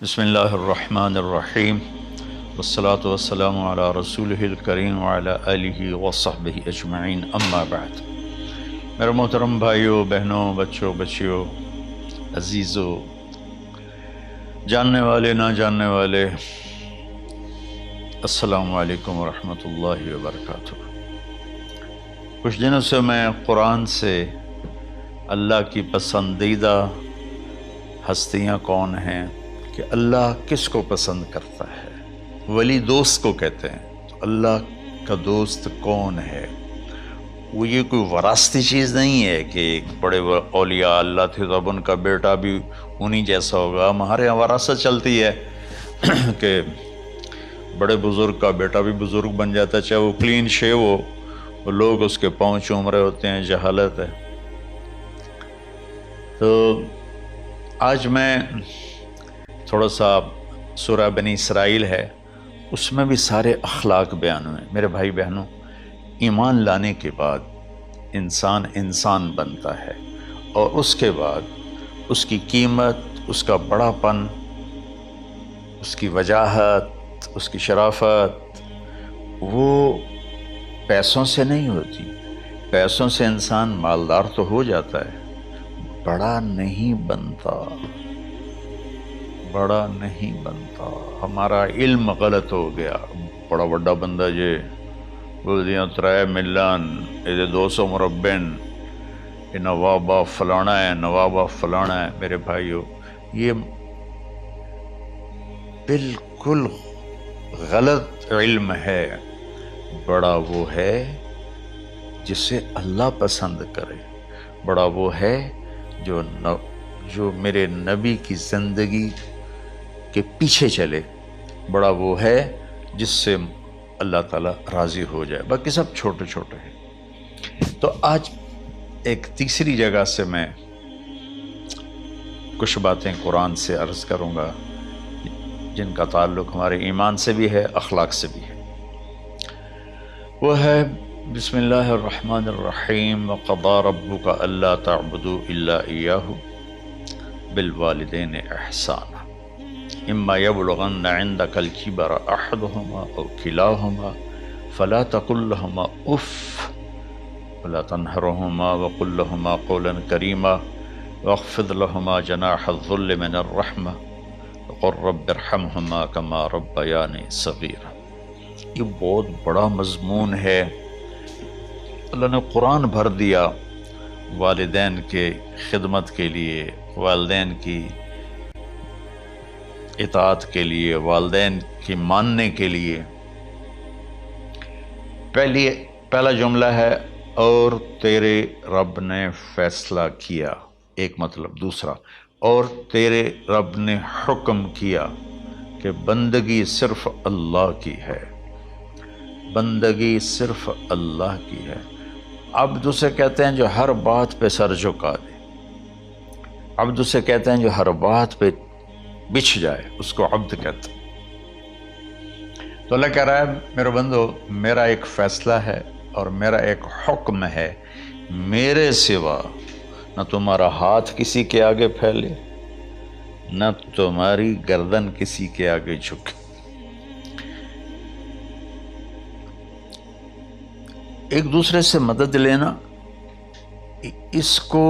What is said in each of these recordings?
بسم اللہ الرحمن الرحیم والصلاة والسلام علی رسولہ الکریم وعلی آلہ وصحبہ اجمعین، اما بعد۔ میرے محترم بھائیوں، بہنوں، بچوں، بچیوں، عزیزوں، جاننے والے، نہ جاننے والے، السلام علیکم ورحمۃ اللہ وبرکاتہ۔ کچھ دنوں سے میں قرآن سے اللہ کی پسندیدہ ہستیاں کون ہیں، کہ اللہ کس کو پسند کرتا ہے، ولی دوست کو کہتے ہیں۔ تو اللہ کا دوست کون ہے؟ وہ یہ کوئی وراثتی چیز نہیں ہے کہ ایک بڑے اولیاء اللہ تھے تو اب ان کا بیٹا بھی انہی جیسا ہوگا۔ ہمارے یہاں وراثت چلتی ہے کہ بڑے بزرگ کا بیٹا بھی بزرگ بن جاتا ہے، چاہے وہ کلین شیو ہو، وہ لوگ اس کے پاؤں چوم رہے ہوتے ہیں، جہالت ہے۔ تو آج میں تھوڑا سا سورہ بنی اسرائیل ہے، اس میں بھی سارے اخلاق بیان ہوئے۔ میرے بھائی بہنوں، ایمان لانے کے بعد انسان بنتا ہے، اور اس کے بعد اس کی قیمت، اس کا بڑا پن، اس کی وجاہت، اس کی شرافت وہ پیسوں سے نہیں ہوتی۔ پیسوں سے انسان مالدار تو ہو جاتا ہے، بڑا نہیں بنتا، بڑا نہیں بنتا۔ ہمارا علم غلط ہو گیا۔ بڑا بڑا بندہ جے بول دیا 3 ملین، یہ 200 مربع، یہ نوابہ فلانا ہے، نوابہ فلانا ہے۔ میرے بھائیو، یہ بالکل غلط علم ہے۔ بڑا وہ ہے جسے اللہ پسند کرے، بڑا وہ ہے جو میرے نبی کی زندگی کے پیچھے چلے، بڑا وہ ہے جس سے اللہ تعالیٰ راضی ہو جائے، باقی سب چھوٹے چھوٹے ہیں۔ تو آج ایک تیسری جگہ سے میں کچھ باتیں قرآن سے عرض کروں گا جن کا تعلق ہمارے ایمان سے بھی ہے، اخلاق سے بھی ہے۔ وہ ہے بسم اللہ الرحمن الرحیم، وَقَضَىٰ رَبُّكَ أَلَّا تَعْبُدُوا إِلَّا إِيَّاهُ بِالْوَالِدَيْنِ إِحْسَانًا إِمَّا يَبْلُغَنَّ عِندَكَ الْكِبَرَ أَحَدُهُمَا أَوْ كِلَاهُمَا فَلَا تَقُل لَّهُمَا أُفٍّ وَلَا تَنْهَرْهُمَا وَقُل لَّهُمَا قَوْلًا كَرِيمًا وَاخْفِضْ لَهُمَا جَنَاحَ الذُّلِّ مِنَ الرَّحْمَةِ وَقُل رَّبِّ ارْحَمْهُمَا كَمَا رَبَّيَانِي صَغِيرًا۔ یہ بہت بڑا مضمون ہے۔ اللہ نے قرآن بھر دیا والدین کے خدمت کے لیے، والدین کی اطاعت کے لیے، والدین کی ماننے کے لیے۔ پہلا جملہ ہے اور تیرے رب نے فیصلہ کیا، ایک مطلب۔ دوسرا، اور تیرے رب نے حکم کیا کہ بندگی صرف اللہ کی ہے، بندگی صرف اللہ کی ہے۔ عبد اسے کہتے ہیں جو ہر بات پہ سر جھکا دے، عبد اسے کہتے ہیں جو ہر بات پہ بچھ جائے، اس کو عبد کہتے ہیں۔ تو اللہ کہہ رہا ہے میرے بندو، میرا ایک فیصلہ ہے اور میرا ایک حکم ہے، میرے سوا نہ تمہارا ہاتھ کسی کے آگے پھیلے، نہ تمہاری گردن کسی کے آگے جھکے۔ ایک دوسرے سے مدد لینا، اس کو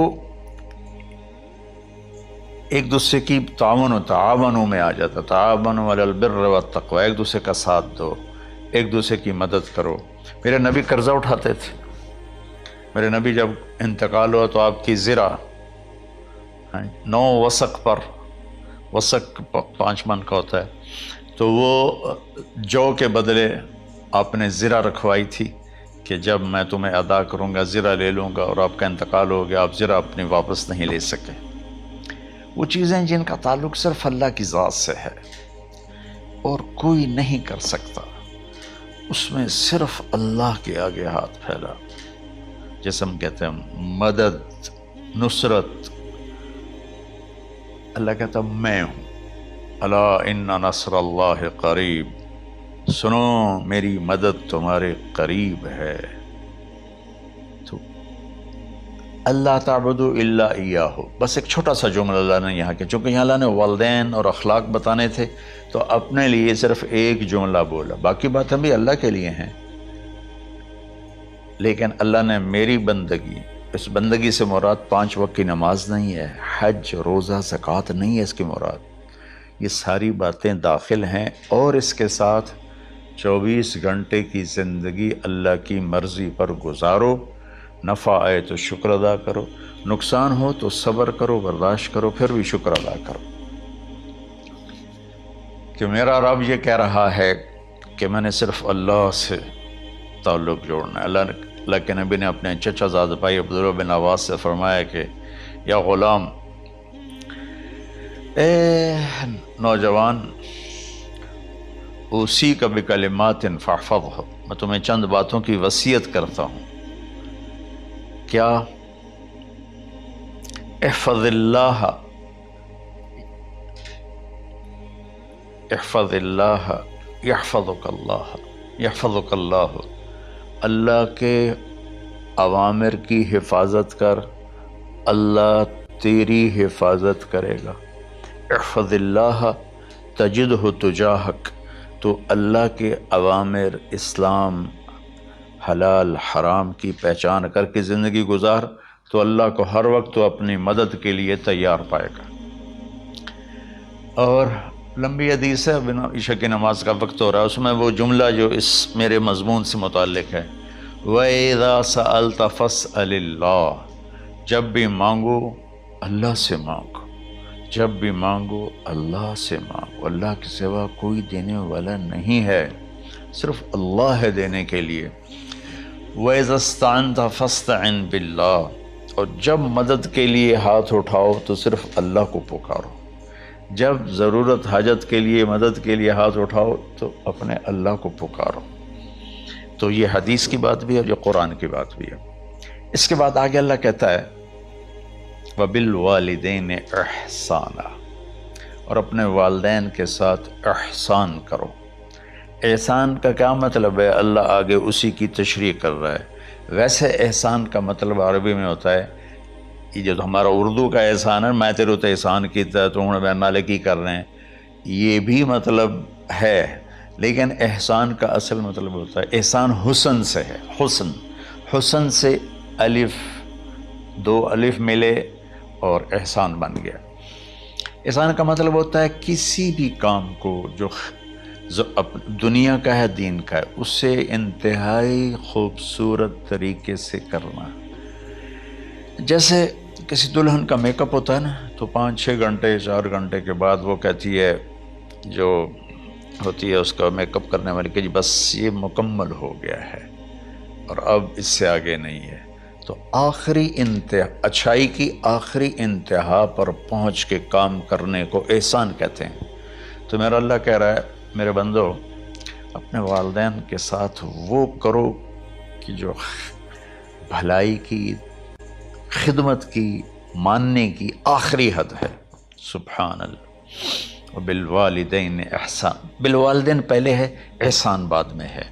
ایک دوسرے کی تعاونوں میں آ جاتا، تعاونوا علی البر والتقوی، ایک دوسرے کا ساتھ دو، ایک دوسرے کی مدد کرو۔ میرے نبی قرضہ اٹھاتے تھے۔ میرے نبی جب انتقال ہوا تو آپ کی زرہ 9 وسق پر، وسق 5 من کا ہوتا ہے، تو وہ جو کے بدلے آپ نے زرہ رکھوائی تھی کہ جب میں تمہیں ادا کروں گا زرہ لے لوں گا، اور آپ کا انتقال ہو گیا، آپ زرہ اپنی واپس نہیں لے سکے۔ وہ چیزیں جن کا تعلق صرف اللہ کی ذات سے ہے اور کوئی نہیں کر سکتا، اس میں صرف اللہ کے آگے ہاتھ پھیلا، جیسے ہم کہتے ہیں مدد، نصرت۔ اللہ کہتا میں ہوں، الا ان نصر اللہ قریب، سنو میری مدد تمہارے قریب ہے۔ تو اللہ تعبدوا الا ایاہ، بس ایک چھوٹا سا جملہ اللہ نے یہاں کیا، چونکہ یہاں اللہ نے والدین اور اخلاق بتانے تھے تو اپنے لیے صرف ایک جملہ بولا، باقی باتیں بھی اللہ کے لیے ہیں، لیکن اللہ نے میری بندگی، اس بندگی سے مراد 5 وقت کی نماز نہیں ہے، حج، روزہ، زکوٰۃ نہیں ہے اس کی مراد، یہ ساری باتیں داخل ہیں، اور اس کے ساتھ 24 گھنٹے کی زندگی اللہ کی مرضی پر گزارو، نفع آئے تو شکر ادا کرو، نقصان ہو تو صبر کرو، برداشت کرو، پھر بھی شکر ادا کرو، کہ میرا رب یہ کہہ رہا ہے کہ میں نے صرف اللہ سے تعلق جوڑنا ہے۔ اللہ کے نبی نے اپنے چچا زاد بھائی عبداللہ بن عباس سے فرمایا کہ یا غلام، اے نوجوان، اوصیک بکلمات فاحفظها، میں تمہیں چند باتوں کی وصیت کرتا ہوں، کیا؟ احفظ اللہ، احفظ اللہ یحفظک اللہ، یحفظک اللہ، اللہ کے اوامر کی حفاظت کر، اللہ تیری حفاظت کرے گا۔ احفظ اللہ تجدہ تجاہک، تو اللہ کے اوامر، اسلام، حلال حرام کی پہچان کر کے زندگی گزار تو اللہ کو ہر وقت تو اپنی مدد کے لیے تیار پائے گا۔ اور لمبی حدیث ہے، عشاء کی نماز کا وقت ہو رہا ہے، اس میں وہ جملہ جو اس میرے مضمون سے متعلق ہے، وَإِذَا سَأَلْتَ فَاسْأَلِ اللَّهِ، جب بھی مانگو اللہ سے مانگو، جب بھی مانگو اللہ سے مانگو، اللہ کے سوا کوئی دینے والا نہیں ہے، صرف اللہ ہے دینے کے لیے۔ وَإِذَا اسْتَعَنْتَ فَاسْتَعِنْ بِاللَّهِ، اور جب مدد کے لیے ہاتھ اٹھاؤ تو صرف اللہ کو پکارو، جب ضرورت حاجت کے لیے، مدد کے لیے ہاتھ اٹھاؤ تو اپنے اللہ کو پکارو۔ تو یہ حدیث کی بات بھی ہے اور یہ قرآن کی بات بھی ہے۔ اس کے بعد آگے اللہ کہتا ہے وَبِالْوَالِدَيْنِ إِحْسَانًا، اور اپنے والدین کے ساتھ احسان کرو۔ احسان کا کیا مطلب ہے؟ اللہ آگے اسی کی تشریح کر رہا ہے۔ ویسے احسان کا مطلب عربی میں ہوتا ہے، یہ جو ہمارا اردو کا احسان ہے، میں تیرے تو احسان کیتا ہے تو ہوں میں نالے کی کر رہے ہیں، یہ بھی مطلب ہے، لیکن احسان کا اصل مطلب ہوتا ہے، احسان حسن سے ہے، حسن، حسن سے الف، 2 الف ملے اور احسان بن گیا۔ احسان کا مطلب ہوتا ہے کسی بھی کام کو جو دنیا کا ہے، دین کا ہے، اسے انتہائی خوبصورت طریقے سے کرنا۔ جیسے کسی دلہن کا میک اپ ہوتا ہے نا، تو 5-6 گھنٹے 4 گھنٹے کے بعد وہ کہتی ہے، جو ہوتی ہے اس کا میک اپ کرنے والی، کہ جی بس یہ مکمل ہو گیا ہے اور اب اس سے آگے نہیں ہے۔ تو آخری انتہا، اچھائی کی آخری انتہا پر پہنچ کے کام کرنے کو احسان کہتے ہیں۔ تو میرا اللہ کہہ رہا ہے میرے بندو، اپنے والدین کے ساتھ وہ کرو کہ جو بھلائی کی، خدمت کی، ماننے کی آخری حد ہے۔ سبحان اللہ۔ وبالوالدین احسان، بالوالدین پہلے ہے، احسان بعد میں ہے۔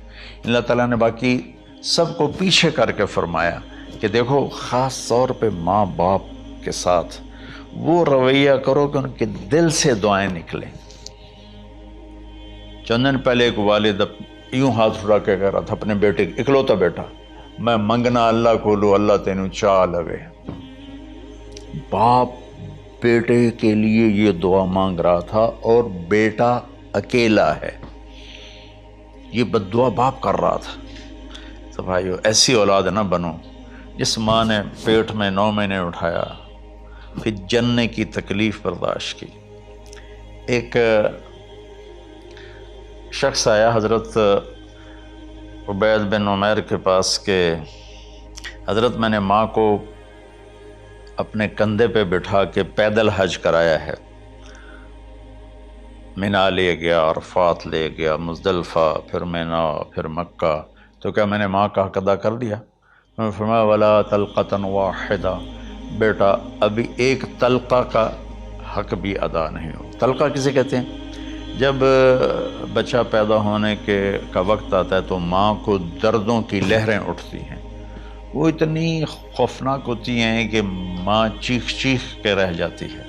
اللہ تعالیٰ نے باقی سب کو پیچھے کر کے فرمایا کہ دیکھو خاص طور پہ ماں باپ کے ساتھ وہ رویہ کرو کہ ان کے دل سے دعائیں نکلیں۔ چند دن پہلے ایک والد یوں ہاتھ اٹھا کے کہہ رہا تھا اپنے بیٹے، اکلوتا بیٹا، میں منگنا اللہ کو لو، اللہ تینوں چاہ لگے۔ باپ بیٹے کے لیے یہ دعا مانگ رہا تھا اور بیٹا اکیلا ہے، یہ بد دعا باپ کر رہا تھا۔ تو بھائیو، ایسی اولاد نہ بنو جس ماں نے پیٹ میں 9 مہینے اٹھایا، پھر جننے کی تکلیف برداشت کی۔ ایک شخص آیا حضرت عبید بن عمیر کے پاس کہ حضرت میں نے ماں کو اپنے کندھے پہ بٹھا کے پیدل حج کرایا ہے، مینا لے گیا، عرفات لے گیا، مزدلفہ، پھر مینا، پھر مکہ، تو کیا میں نے ماں کا حق ادا کر دیا؟ میں نے فرمایا ولا تلقۃ واحدہ، بیٹا ابھی ایک تلقہ کا حق بھی ادا نہیں ہو۔ تلقہ کسے کہتے ہیں؟ جب بچہ پیدا ہونے کا وقت آتا ہے تو ماں کو دردوں کی لہریں اٹھتی ہیں، وہ اتنی خوفناک ہوتی ہیں کہ ماں چیخ چیخ کے رہ جاتی ہے،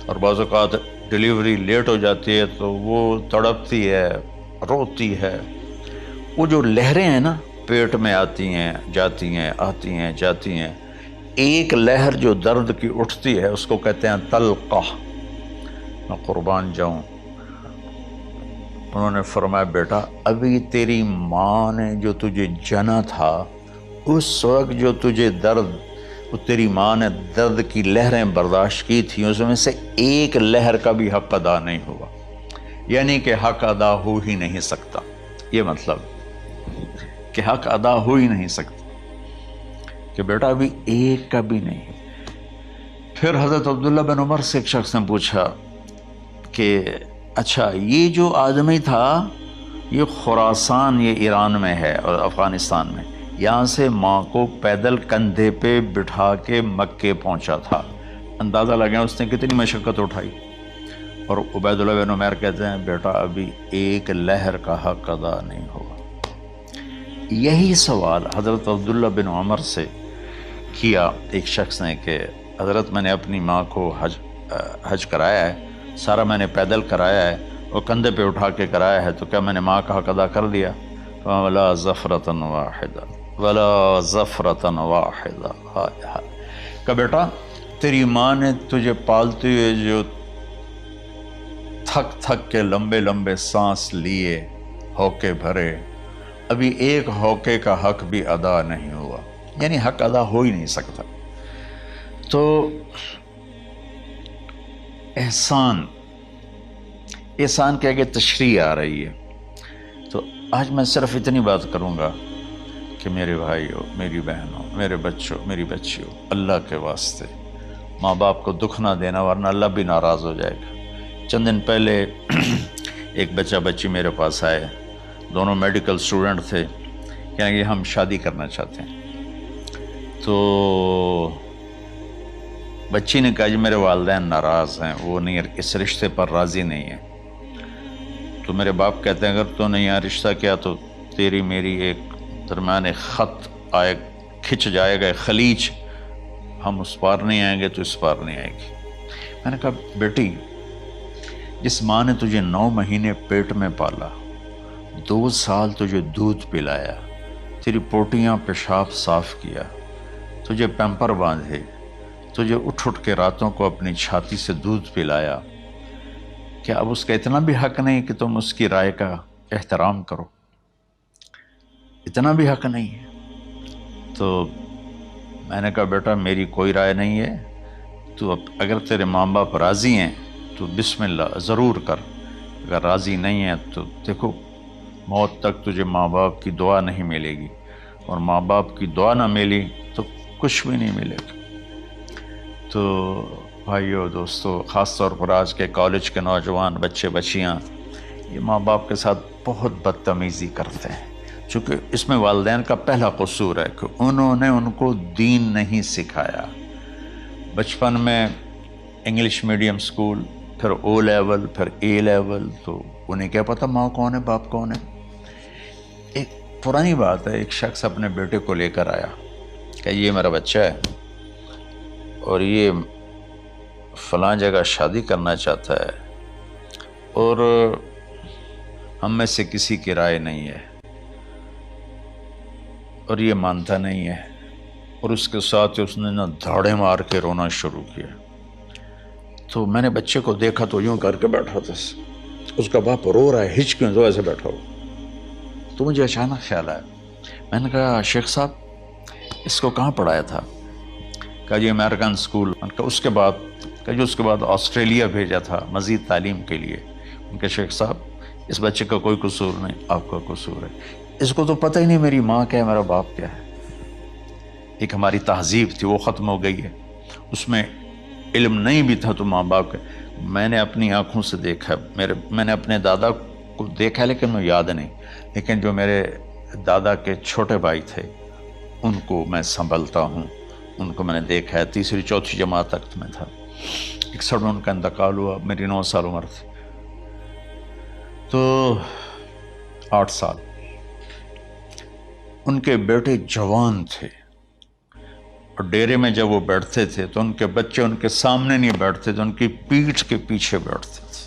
اور بعض اوقات ڈیلیوری لیٹ ہو جاتی ہے تو وہ تڑپتی ہے، روتی ہے۔ وہ جو لہریں ہیں نا پیٹ میں آتی ہیں جاتی ہیں، آتی ہیں جاتی ہیں، ایک لہر جو درد کی اٹھتی ہے اس کو کہتے ہیں طلقہ۔ میں قربان جاؤں، انہوں نے فرمایا بیٹا ابھی تیری ماں نے جو تجھے جنا تھا اس وقت جو تجھے درد، وہ تیری ماں نے درد کی لہریں برداشت کی تھیں، اس میں سے ایک لہر کا بھی حق ادا نہیں ہوا، یعنی کہ حق ادا ہو ہی نہیں سکتا۔ یہ مطلب کہ حق ادا ہو ہی نہیں سکتا، کہ بیٹا ابھی ایک کا بھی نہیں۔ پھر حضرت عبداللہ بن عمر سے ایک شخص نے پوچھا کہ اچھا یہ جو آدمی تھا یہ خراسان، یہ ایران میں ہے اور افغانستان میں، یہاں سے ماں کو پیدل کندھے پہ بٹھا کے مکے پہنچا تھا، اندازہ لگا اس نے کتنی مشقت اٹھائی۔ اور عبید اللہ بن عمیر کہتے ہیں بیٹا ابھی ایک لہر کا حق ادا نہیں ہوا۔ یہی سوال حضرت عبداللہ بن عمر سے کیا ایک شخص نے کہ حضرت میں نے اپنی ماں کو حج کرایا ہے، سارا میں نے پیدل کرایا ہے اور کندھے پہ اٹھا کے کرایا ہے، تو کیا میں نے ماں کا حق ادا کر دیا؟ وَلَا زَفْرَةً وَاحِدًا وَلَا زَفْرَةً وَاحِدًا۔ کہ بیٹا تیری ماں نے تجھے پالتے ہوئے جو تھک تھک کے لمبے لمبے سانس لیے، ہوکے بھرے، ابھی ایک ہوکے کا حق بھی ادا نہیں ہوا، یعنی حق ادا ہو ہی نہیں سکتا۔ تو احسان کے آگے تشریح آ رہی ہے۔ تو آج میں صرف اتنی بات کروں گا کہ میرے بھائیوں، میری بہنوں، میرے بچوں، میری بچیوں، اللہ کے واسطے ماں باپ کو دکھ نہ دینا ورنہ اللہ بھی ناراض ہو جائے گا۔ چند دن پہلے ایک بچہ بچی میرے پاس آئے، دونوں میڈیکل اسٹوڈنٹ تھے، کہیں کہ ہم شادی کرنا چاہتے ہیں۔ تو بچی نے کہا جی میرے والدین ناراض ہیں، وہ نہیں، اس رشتے پر راضی نہیں ہیں۔ تو میرے باپ کہتے ہیں اگر تو نے یہاں رشتہ کیا تو تیری میری ایک درمیان ایک خط آئے، کھچ جائے گا، خلیج، ہم اس پار نہیں آئیں گے تو اس پار نہیں آئے گی۔ میں نے کہا بیٹی جس ماں نے تجھے 9 مہینے پیٹ میں پالا، 2 سال تجھے دودھ پلایا، تیری پوٹیاں پیشاب صاف کیا، تجھے پیمپر باندھے، تجھے اٹھ کے راتوں کو اپنی چھاتی سے دودھ پلایا، کیا اب اس کا اتنا بھی حق نہیں کہ تم اس کی رائے کا احترام کرو؟ اتنا بھی حق نہیں ہے؟ تو میں نے کہا بیٹا میری کوئی رائے نہیں ہے، تو اگر تیرے ماں باپ راضی ہیں تو بسم اللہ ضرور کر، اگر راضی نہیں ہیں تو دیکھو موت تک تجھے ماں باپ کی دعا نہیں ملے گی، اور ماں باپ کی دعا نہ ملی تو کچھ بھی نہیں ملے گا۔ تو بھائیو دوستو، خاص طور پر آج کے کالج کے نوجوان بچے بچیاں یہ ماں باپ کے ساتھ بہت بدتمیزی کرتے ہیں، چونکہ اس میں والدین کا پہلا قصور ہے کہ انہوں نے ان کو دین نہیں سکھایا۔ بچپن میں انگلش میڈیم سکول، پھر او لیول، پھر اے لیول، تو انہیں کیا پتہ ماں کون ہے باپ کون ہے۔ ایک پرانی بات ہے، ایک شخص اپنے بیٹے کو لے کر آیا کہ یہ میرا بچہ ہے اور یہ فلاں جگہ شادی کرنا چاہتا ہے اور ہم میں سے کسی کی رائے نہیں ہے اور یہ مانتا نہیں ہے، اور اس کے ساتھ اس نے نا دھاڑے مار کے رونا شروع کیا۔ تو میں نے بچے کو دیکھا تو یوں کر کے بیٹھا تھا، اس کا باپ رو رہا ہے، ہچ کیوں تو ایسے بیٹھا ہو۔ تو مجھے اچانک خیال آیا، میں نے کہا شیخ صاحب اس کو کہاں پڑھایا تھا؟ کہا جی امریکن اسکول۔ اس کے بعد کہ جو اس کے بعد آسٹریلیا بھیجا تھا مزید تعلیم کے لیے۔ ان کے شیخ صاحب اس بچے کا کوئی قصور نہیں، آپ کا قصور ہے، اس کو تو پتہ ہی نہیں میری ماں کیا ہے میرا باپ کیا ہے۔ ایک ہماری تہذیب تھی وہ ختم ہو گئی ہے، اس میں علم نہیں بھی تھا تو ماں باپ کا۔ میں نے اپنی آنکھوں سے دیکھا، میں نے اپنے دادا کو دیکھا لیکن مجھے یاد نہیں، لیکن جو میرے دادا کے چھوٹے بھائی تھے ان کو میں سنبھلتا ہوں، ان کو میں نے دیکھا ہے، 3ری 4تھی جماعت تک میں تھا، 61 میں ان کا انتقال ہوا، میری 9 سال عمر تھی، تو 8 سال۔ ان کے بیٹے جوان تھے، اور ڈیرے میں جب وہ بیٹھتے تھے تو ان کے بچے ان کے سامنے نہیں بیٹھتے تھے، ان کی پیٹھ کے پیچھے بیٹھتے تھے۔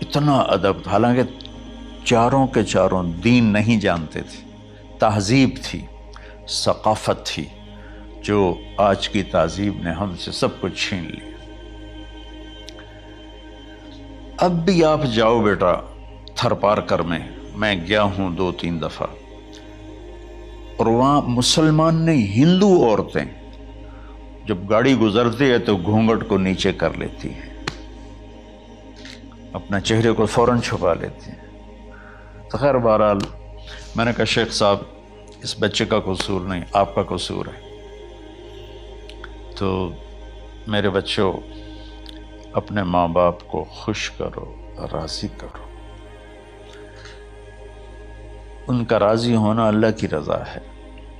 اتنا ادب، حالانکہ چاروں کے چاروں دین نہیں جانتے تھے، تہذیب تھی، ثقافت تھی، جو آج کی تہذیب نے ہم سے سب کچھ چھین لیا۔ اب بھی آپ جاؤ بیٹا تھر پار کر میں گیا ہوں 2-3 دفعہ، اور وہاں مسلمان نہیں، ہندو عورتیں جب گاڑی گزرتی ہے تو گھونگھٹ کو نیچے کر لیتی ہیں، اپنا چہرے کو فوراً چھپا لیتی ہیں۔ تو خیر بہرحال میں نے کہا شیخ صاحب اس بچے کا قصور نہیں، آپ کا قصور ہے، تو میرے بچوں اپنے ماں باپ کو خوش کرو، راضی کرو۔ ان کا راضی ہونا اللہ کی رضا ہے۔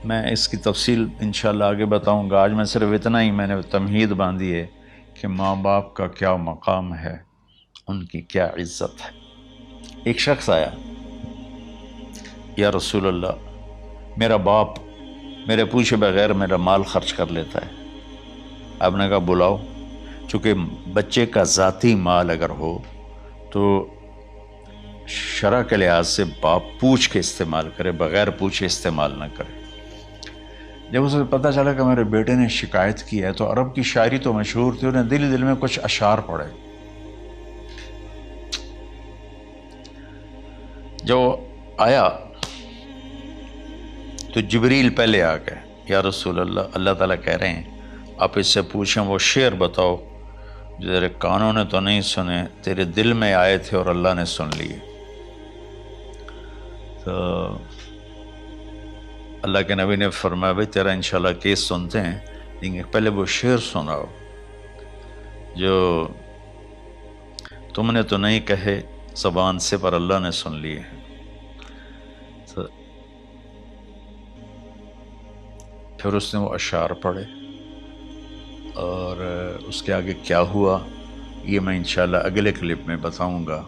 میں اس کی تفصیل انشاءاللہ آگے بتاؤں گا، آج میں صرف اتنا ہی میں نے تمہید باندھی ہے کہ ماں باپ کا کیا مقام ہے، ان کی کیا عزت ہے۔ ایک شخص آیا، یا رسول اللہ میرا باپ میرے پوچھے بغیر میرا مال خرچ کر لیتا ہے۔ آپ نے کہا بلاؤ، چونکہ بچے کا ذاتی مال اگر ہو تو شرع کے لحاظ سے باپ پوچھ کے استعمال کرے، بغیر پوچھے استعمال نہ کرے۔ جب اسے پتہ چلا کہ میرے بیٹے نے شکایت کی ہے تو عرب کی شاعری تو مشہور تھی، انہیں دل میں کچھ اشعار پڑھے۔ جو آیا تو جبریل پہلے آ گئے، یا رسول اللہ اللہ تعالیٰ کہہ رہے ہیں آپ اس سے پوچھیں وہ شعر بتاؤ جو تیرے کانوں نے تو نہیں سنے، تیرے دل میں آئے تھے اور اللہ نے سن لیے۔ تو اللہ کے نبی نے فرمایا بھائی تیرا انشاءاللہ کیس سنتے ہیں، لیکن پہلے وہ شعر سناؤ جو تم نے تو نہیں کہے زبان سے پر اللہ نے سن لیے ہیں۔ تو پھر اس نے وہ اشعار پڑھے، اور اس کے آگے کیا ہوا یہ میں انشاءاللہ اگلے کلپ میں بتاؤں گا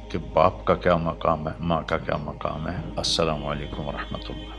کہ باپ کا کیا مقام ہے، ماں کا کیا مقام ہے۔ السلام علیکم ورحمۃ اللہ۔